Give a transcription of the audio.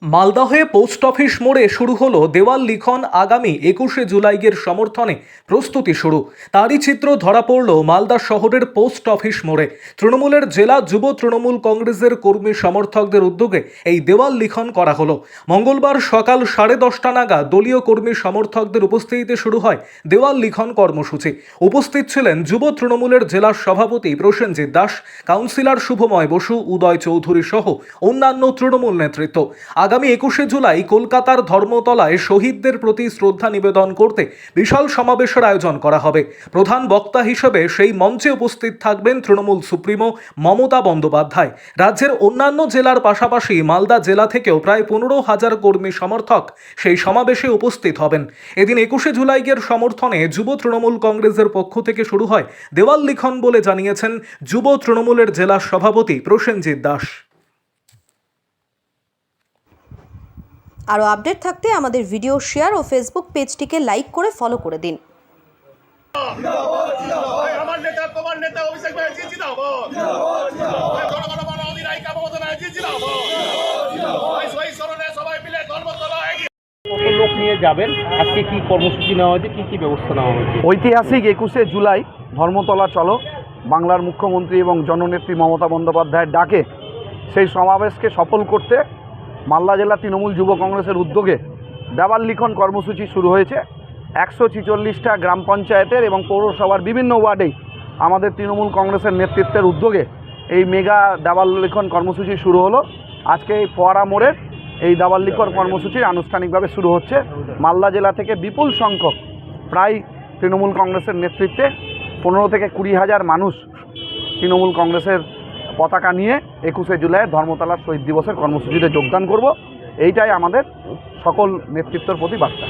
মালদহে post office মোড়ে শুরু হলো দেওয়াল লিখন আগামী 21শে জুলাইয়ের সমর্থনে প্রস্তুতি শুরু। তারই চিত্র ধরা পড়ল মালদা শহরের পোস্ট অফিস মোড়ে। তৃণমূলের জেলা যুব তৃণমূল কংগ্রেসের কর্মী সমর্থকদের উদ্যোগে এই দেওয়াল লিখন করা হলো। মঙ্গলবার সকাল 10:30 নাগাদ দলীয় কর্মী সমর্থকদের উপস্থিতিতে শুরু হয় দেওয়াল লিখন কর্মসূচি। উপস্থিত ছিলেন যুব তৃণমূলের জেলা সভাপতি প্রসেনজিৎ দাস, কাউন্সিলর শুভময় বসু, উদয় চৌধুরী সহ অন্যান্য তৃণমূল নেতৃত্ব। আগামী 21শে জুলাই কলকাতার ধর্মতলায় শহীদদের প্রতি শ্রদ্ধা নিবেদন করতে বিশাল সমাবেশের আয়োজন করা হবে। প্রধান বক্তা হিসেবে সেই মঞ্চে উপস্থিত থাকবেন তৃণমূল সুপ্রিমো মমতা বন্দ্যোপাধ্যায়। রাজ্যের অন্যান্য জেলার পাশাপাশি মালদা জেলা থেকেও প্রায় 15,000 কর্মী সমর্থক সেই সমাবেশে উপস্থিত হবেন। এদিন 21শে জুলাইয়ের সমর্থনে যুব তৃণমূল কংগ্রেসের পক্ষ থেকে শুরু হয় দেওয়াল লিখন বলে জানিয়েছেন যুব তৃণমূলের জেলা সভাপতি প্রসেনজিৎ দাস। আরও আপডেট থাকতে আমাদের ভিডিও শেয়ার ও ফেসবুক পেজটিকে লাইক করে ফলো করে দিন। আমার নেতা তোমার নেতা অভিষেক ব্যানার্জি জিন্দাবাদ, জনগণ অধিনায়িকা মমতা ব্যানার্জি জিন্দাবাদ। ওই স্মরণে সবাই মিলে ধর্মতলা এগিয়ে। কত লোক নিয়ে যাবেন, আজকে কি কর্মসূচি নেওয়া হয়েছে, কি কি ব্যবস্থা নেওয়া হয়েছে? ঐতিহাসিক 21শে জুলাই ধর্মতলা চলো বাংলার মুখ্যমন্ত্রী এবং জননেত্রী মমতা বন্দ্যোপাধ্যায়ের ডাকে সেই সমাবেশকে সফল করতে মালদা জেলা তৃণমূল যুব কংগ্রেসের উদ্যোগে দেওয়াল লিখন কর্মসূচি শুরু হয়েছে। 146টা গ্রাম পঞ্চায়েতের এবং পৌরসভার বিভিন্ন ওয়ার্ডেই আমাদের তৃণমূল কংগ্রেসের নেতৃত্বের উদ্যোগে এই মেগা দেওয়াল লিখন কর্মসূচি শুরু হলো। আজকে এই ফোয়ারা মোড়ের এই দেওয়াল লিখন কর্মসূচি আনুষ্ঠানিকভাবে শুরু হচ্ছে। মালদা জেলা থেকে বিপুল সংখ্যক প্রায় তৃণমূল কংগ্রেসের নেতৃত্বে 15 থেকে 20,000 মানুষ তৃণমূল কংগ্রেসের পতাকা নিয়ে 21শে জুলাইয়ের ধর্মতলার শহীদ দিবসের কর্মসূচিতে যোগদান করব। এইটাই আমাদের সকল নেতৃত্বের প্রতি বার্তা।